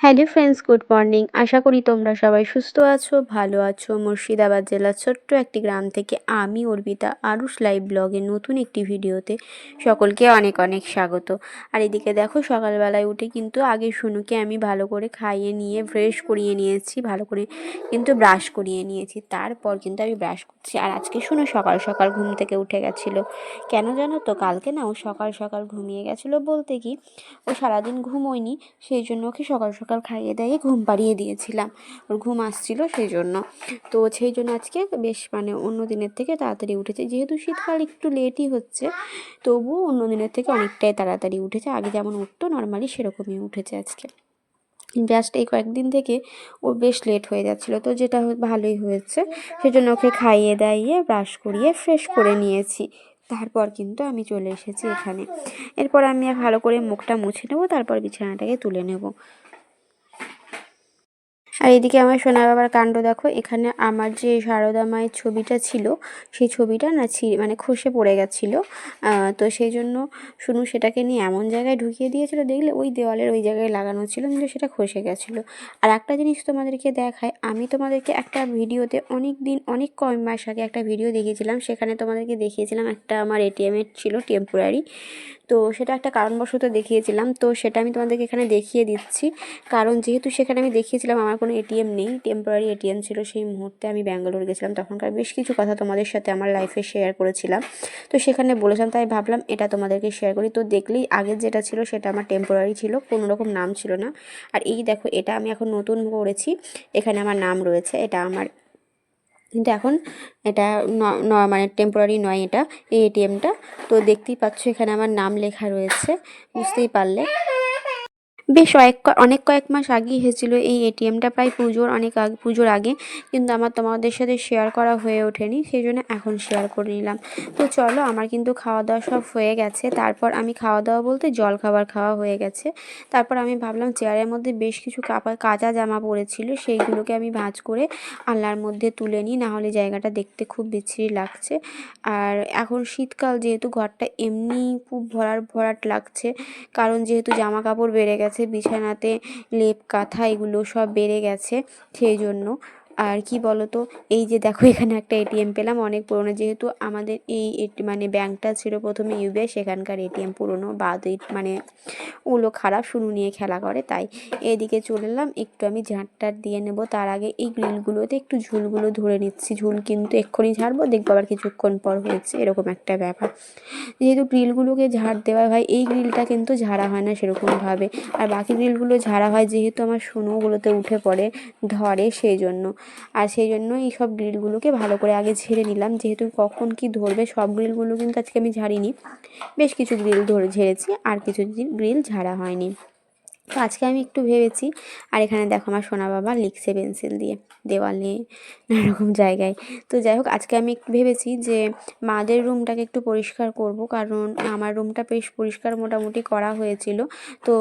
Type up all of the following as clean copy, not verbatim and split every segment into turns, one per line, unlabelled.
Hello friends, good morning. আশা করি তোমরা সবাই সুস্থ আছো, ভালো আছো। মুর্শিদাবাদ জেলার ছোট্ট একটি গ্রাম থেকে আমি অর্পিতা আরুষ লাইভ ব্লগের নতুন একটি ভিডিওতে সকলকে অনেক অনেক স্বাগত। আর এদিকে দেখো, সকালবেলায় উঠে কিন্তু আগে শুনুকে আমি ভালো করে খাইয়ে নিয়ে ফ্রেশ করিয়ে নিয়েছি, ভালো করে কিন্তু ব্রাশ করিয়ে নিয়েছি। তারপর কিন্তু আমি ব্রাশ করছি। আর আজকে শুনো সকাল সকাল ঘুম থেকে উঠে গেছিলো। কেন জানো তো, কালকে না ও সকাল সকাল ঘুমিয়ে গেছিলো, বলতে কি ও সারাদিন ঘুমোয়নি, সেই জন্য ওকে সকাল সকাল খাইয়ে দাইয়ে ঘুম পাড়িয়ে দিয়েছিলাম। ওর ঘুম আসছিল সেই জন্য। তো সেই জন্য আজকে বেশ অন্য দিনের থেকে তাড়াতাড়ি উঠেছে। যেহেতু শীতকাল একটু লেটই হচ্ছে, তবুও অন্য দিনের থেকে অনেকটাই তাড়াতাড়ি উঠেছে। আগে যেমন উঠতো নর্মালি সেরকমই উঠেছে আজকে। জাস্ট এই কয়েকদিন থেকে ও বেশ লেট হয়ে যাচ্ছিলো, তো যেটা ভালোই হয়েছে। সেজন্য ওকে খাইয়ে দাইয়ে ব্রাশ করিয়ে ফ্রেশ করে নিয়েছি। তারপর কিন্তু আমি চলে এসেছি এখানে। এরপর আমি ভালো করে মুখটা মুছে নেবো, তারপর বিছানাটাকে তুলে নেব। আর এদিকে আমার সোনা বাবার কাণ্ড দেখো। এখানে আমার যে সারদা মায়ের ছবিটা ছিল, সেই ছবিটা না খসে পড়ে গেছিলো। তো সেই জন্য শুনু সেটাকে নিয়ে এমন জায়গায় ঢুকিয়ে দিয়েছিল, দেখলে ওই দেওয়ালের ওই জায়গায় লাগানো ছিল, কিন্তু সেটা খসে গেছিলো। আর একটা জিনিস তোমাদেরকে দেখায়, আমি তোমাদেরকে একটা ভিডিওতে অনেক কম মাস আগে একটা ভিডিও দেখিয়েছিলাম। সেখানে তোমাদেরকে দেখিয়েছিলাম একটা আমার এটিএমের ছিল টেম্পোরারি। তো সেটা একটা কারণবশত দেখিয়েছিলাম, তো সেটা আমি তোমাদেরকে এখানে দেখিয়ে দিচ্ছি। কারণ যেহেতু সেখানে আমি দেখিয়েছিলাম আমার কোনো এটিএম নেই, টেম্পোরারি এটিএম ছিল। সেই মুহূর্তে আমি ব্যাঙ্গালোর গেছিলাম, তখনকার বেশ কিছু কথা তোমাদের সাথে আমার লাইফে শেয়ার করেছিলাম। তো সেখানে বলেছিলাম, তাই ভাবলাম এটা তোমাদেরকে শেয়ার করি। তো দেখলেই আগের যেটা ছিল সেটা আমার টেম্পোরারি ছিল, কোনো রকম নাম ছিল না। আর এই দেখো, এটা আমি এখন নতুন করেছি, এখানে আমার নাম রয়েছে। এটা আমার কিন্তু এখন এটা টেম্পোরারি নয়, এটা এই এটিএমটা। তো দেখতেই পাচ্ছ এখানে আমার নাম লেখা রয়েছে, বুঝতেই পারলে। বেশ অনেক কয়েক মাস আগেই হয়েছিল এই এটিএমটা, প্রায় পুজোর আগে। কিন্তু আমার তোমাদের সাথে শেয়ার করা হয়ে ওঠেনি, সেই জন্য এখন শেয়ার করে নিলাম। তো চলো, আমার কিন্তু খাওয়া দাওয়া সব হয়ে গেছে। তারপর আমি খাওয়া দাওয়া বলতে জল খাবার খাওয়া হয়ে গেছে। তারপর আমি ভাবলাম চেয়ারের মধ্যে বেশ কিছু কাঁচা জামা পড়েছিল, সেইগুলোকে আমি ভাঁজ করে আলনার মধ্যে তুলে নিই, নাহলে জায়গাটা দেখতে খুব বিচ্ছিরি লাগছে। আর এখন শীতকাল, যেহেতু ঘরটা এমনি খুব ভরাট ভরাট লাগছে, কারণ যেহেতু জামা কাপড় বেড়ে গেছে, বিছানাতে লেপ কাঁথা এগুলো সব বেড়ে গেছে, সেই জন্য। আর কি বলতো, এই যে দেখো এখানে একটা এটিএম পেলাম অনেক পুরনো। যেহেতু আমাদের এই ব্যাংকটা ছিল প্রথমে ইউবিআই, সেখানকার এটিএম পুরনো, ওগুলো খারাপ, শুরু নিয়ে খেলা করে, তাই এদিকে চলে এলাম। একটু আমি ঝাঁটটার দিয়ে নেব, তার আগে এই গ্রিলগুলোতে একটু ঝুলগুলো ধরে নিচ্ছি। ঝুল কিন্তু এক্ষুনি ঝাড়বো, দেখবো আবার কিছুক্ষণ পর হয়েছে, এরকম একটা ব্যাপার। যেহেতু গ্রিলগুলোকে ঝাড় দেওয়া হয়, এই গ্রিলটা কিন্তু ঝাড়া হয় না সেরকমভাবে। আর বাকি গ্রিলগুলো ঝাড়া হয়, যেহেতু আমার সোনোগুলোতে উঠে পড়ে ধরে, সেই জন্য। আর সেই জন্য এই সব গ্রিলগুলোকে ভালো করে আগে ঝেড়ে নিলাম, যেহেতু কখন কি ধরবে। সব গ্রিলগুলো কিন্তু আজকে আমি ঝাড়িনি, বেশ কিছু গ্রিল ঝেড়েছি, আর কিছু গ্রিল ঝাড়া হয়নি। তো আজকে আমি একটু ভেবেছি। আর এখানে দেখো আমার সোনা বাবা লিখছে পেন্সিল দিয়ে দেওয়ালে, নানারকম জায়গায়। তো যাই হোক, আজকে আমি একটু ভেবেছি যে মাদের রুমটাকে একটু পরিষ্কার করব, কারণ আমার রুমটা বেশ পরিষ্কার মোটামুটি করা হয়েছিল। তো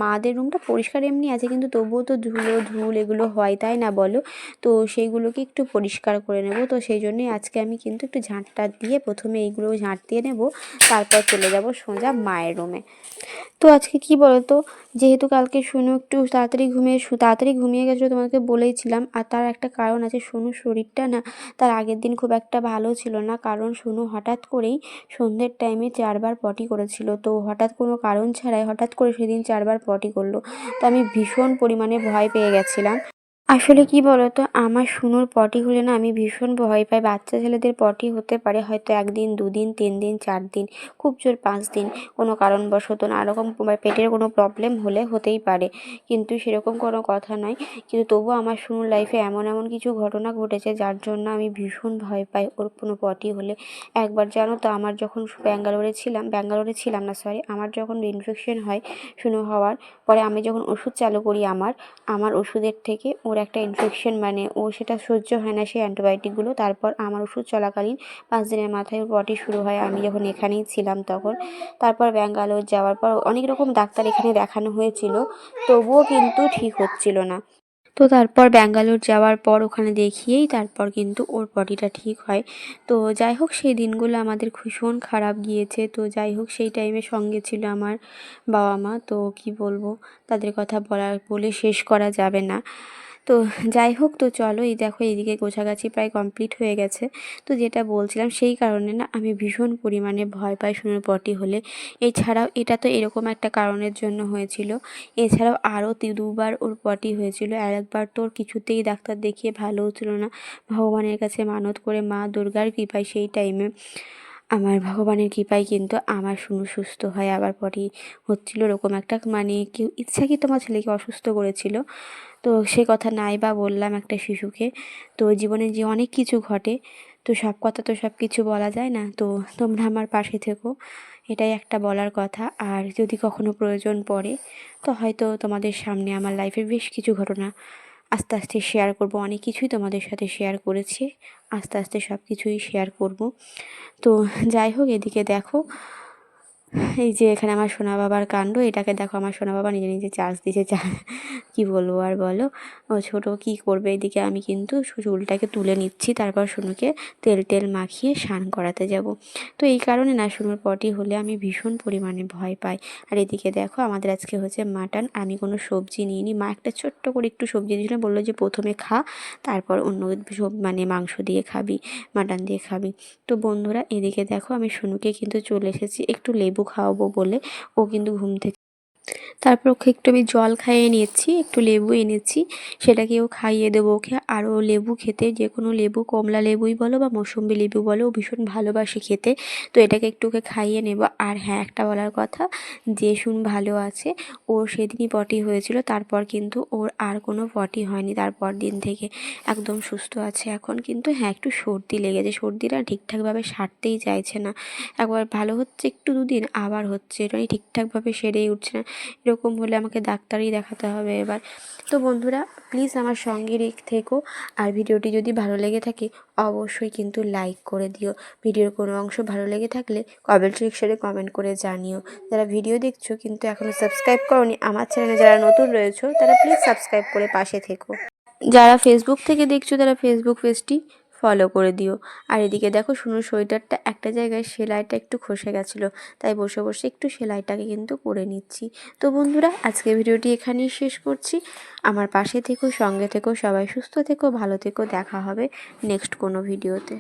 মাদের রুমটা পরিষ্কার এমনি আছে, কিন্তু তবুও তো ধুল এগুলো হয়, তাই না বলো? তো সেইগুলোকে একটু পরিষ্কার করে নেব। তো সেই জন্যই আজকে আমি কিন্তু একটু ঝাঁটটা দিয়ে প্রথমে এইগুলো ঝাঁট দিয়ে নেব, তারপর চলে যাব সোজা মায়ের রুমে। তো আজকে কি বলতো, যেহেতু কালকে সোনু একটু তাড়াতাড়ি ঘুমিয়ে গেছিলো, তোমাকে বলেইছিলাম। আর তার একটা কারণ আছে, সোনুর শরীরটা না তার আগের দিন খুব একটা ভালো ছিল না, কারণ সোনু হঠাৎ করেই সন্ধ্যের টাইমে 4বার পটি করেছিল। তো হঠাৎ কোনো কারণ ছাড়াই হঠাৎ করে সেদিন 4বার পটি করলো। তো আমি ভীষণ পরিমাণে ভয় পেয়ে গেছিলাম। আসলে কি বলতো, আমার সোনুর পটি হলে না আমি ভীষণ ভয় পাই। বাচ্চা ছেলেদের পটি হতে পারে হয়তো 1 দিন 2 দিন 3 দিন 4 দিন, খুব জোর 5 দিন, কোনো কারণবশত না এরকম পেটের কোনো প্রবলেম হলে হতেই পারে, কিন্তু সেরকম কোনো কথা নয়। কিন্তু তবুও আমার সোনুর লাইফে এমন এমন কিছু ঘটনা ঘটেছে, যার জন্য আমি ভীষণ ভয় পাই ওর কোনো পটি হলে। একবার জানো তো, আমার যখন ব্যাঙ্গালোরে ছিলাম না, সরি, আমার যখন ইনফেকশন হয় সোনু হওয়ার পরে, আমি যখন ওষুধ চালু করি, আমার ওষুধের থেকে ওর একটা ইনফেকশন, ও সেটা সহ্য হয় না সেই অ্যান্টিবায়োটিকগুলো। তারপর আমার ওষুধ চলাকালীন 5 দিনের মাথায় ওর পটি শুরু হয়, আমি যখন এখানেই ছিলাম তখন। তারপর ব্যাঙ্গালোর যাওয়ার পর অনেক রকম ডাক্তার এখানে দেখানো হয়েছিল, তবুও কিন্তু ঠিক হচ্ছিল না। তো তারপর ব্যাঙ্গালোর যাওয়ার পর ওখানে দেখিয়েই তারপর কিন্তু ওর বডিটা ঠিক হয়। তো যাই হোক সেই দিনগুলো আমাদের ভীষণ খারাপ গিয়েছে। তো যাই হোক সেই টাইমে সঙ্গে ছিল আমার বাবা মা। তো কি বলবো, তাদের কথা বলে শেষ করা যাবে না। তো যাই হোক, তো চলো এই দেখো এইদিকে গোছাগাছি প্রায় কমপ্লিট হয়ে গেছে। তো যেটা বলছিলাম, সেই কারণে না আমি ভীষণ পরিমাণে ভয় পাই সোনুর পটি হলে। এছাড়াও এটা তো এরকম একটা কারণের জন্য হয়েছিল, এছাড়াও আরও দুবার ওর পটি হয়েছিল। আর একবার তো ওর কিছুতেই ডাক্তার দেখিয়ে ভালো হচ্ছিল না। ভগবানের কাছে মানত করে মা দুর্গার কৃপায় সেই টাইমে আমার ভগবানের কৃপায় কিন্তু আমার সোনু সুস্থ হয়। আবার পটি হচ্ছিল ওরকম একটা, মানে কেউ ইচ্ছাকৃত আমার ছেলেকে অসুস্থ করেছিল। তো সে কথা নাই বা বললাম একটা শিশুকে। তো জীবনে যে অনেক কিছু ঘটে, তো সব কথা তো সব কিছু বলা যায় না। তো তোমরা আমার পাশে থেকো, এটাই একটা বলার কথা। আর যদি কখনো প্রয়োজন পড়ে, তো হয়তো তোমাদের সামনে আমার লাইফের বেশ কিছু ঘটনা আস্তে আস্তে শেয়ার করব। অনেক কিছুই তোমাদের সাথে শেয়ার করেছি, আস্তে আস্তে সব কিছুই শেয়ার করব। তো যাই হোক, এদিকে দেখো এই যে এখানে আমার সোনা বাবার কাণ্ড। এটাকে দেখো, আমার সোনা বাবা নিজে নিজে চার্জ দিয়েছে। কী বলবো আর বলো, ও ছোটো কী করবে। এদিকে আমি কিন্তু চুলটাকে তুলে নিচ্ছি, তারপর সোনুকে তেল টেল মাখিয়ে স্নান করাতে যাব। তো এই কারণে না সোনুর পটি হলে আমি ভীষণ পরিমাণে ভয় পাই। আর এদিকে দেখো আমাদের আজকে হচ্ছে মাটন। আমি কোনো সবজি নিইনি, মা একটা ছোট্ট করে একটু সবজি দিয়েছিল, বললো যে প্রথমে খা, তারপর অন্য মানে মাংস দিয়ে খাবি, মাটন দিয়ে খাবি। তো বন্ধুরা এদিকে দেখো আমি সোনুকে কিন্তু চলে এসেছি একটু লেবু খাওয়াবো বলে। ও কিন্তু ঘুম থেকে, তারপর ওকে একটু আমি জল খাইয়ে নিয়েছি, একটু লেবু এনেছি, সেটাকেও খাইয়ে দেবো ওকে। আর ও লেবু খেতে, যে কোনো লেবু, কমলা লেবুই বলো বা মৌসুম্বি লেবু বলো, ও ভীষণ ভালোবাসে খেতে। তো এটাকে একটু ওকে খাইয়ে নেব। আর হ্যাঁ, একটা বলার কথা, যে শুন ভালো আছে, ওর সেদিনই পটি হয়েছিল, তারপর কিন্তু ওর আর কোনো পটি হয়নি তারপর দিন থেকে, একদম সুস্থ আছে এখন। কিন্তু হ্যাঁ, একটু সর্দি লেগেছে, সর্দিটা ঠিকঠাকভাবে সারতেই চাইছে না। একবার ভালো হচ্ছে একটু দুদিন, আবার হচ্ছে, এটা ঠিকঠাকভাবে সেরেই উঠছে না। এরকম হলে আমাকে ডাক্তারই দেখাতে হবে এবার। তো বন্ধুরা প্লিজ আমার সঙ্গে থেকো। আর ভিডিওটি যদি ভালো লেগে থাকে অবশ্যই কিন্তু লাইক করে দিও। ভিডিওর কোনো অংশ ভালো লেগে থাকলে কমেন্ট সেকশনে কমেন্ট করে জানিও। যারা ভিডিও দেখছো কিন্তু এখনও সাবস্ক্রাইব করোনি আমার চ্যানেলে, যারা নতুন রয়েছো তারা প্লিজ সাবস্ক্রাইব করে পাশে থেকো। যারা ফেসবুক থেকে দেখছো তারা ফেসবুক পেজটি ফলো করে দিও। আর এদিকে দেখো সোনুর সোয়েটারটা একটা জায়গায় সেলাইটা একটু খসে গেছিলো, তাই বসে বসে একটু সেলাইটাকে কিন্তু করে নিচ্ছি। তো বন্ধুরা আজকে ভিডিওটি এখানেই শেষ করছি। আমার পাশে থেকো, সঙ্গে থেকো, সবাই সুস্থ থেকো, ভালো থেকো। দেখা হবে নেক্সট কোনো ভিডিওতে।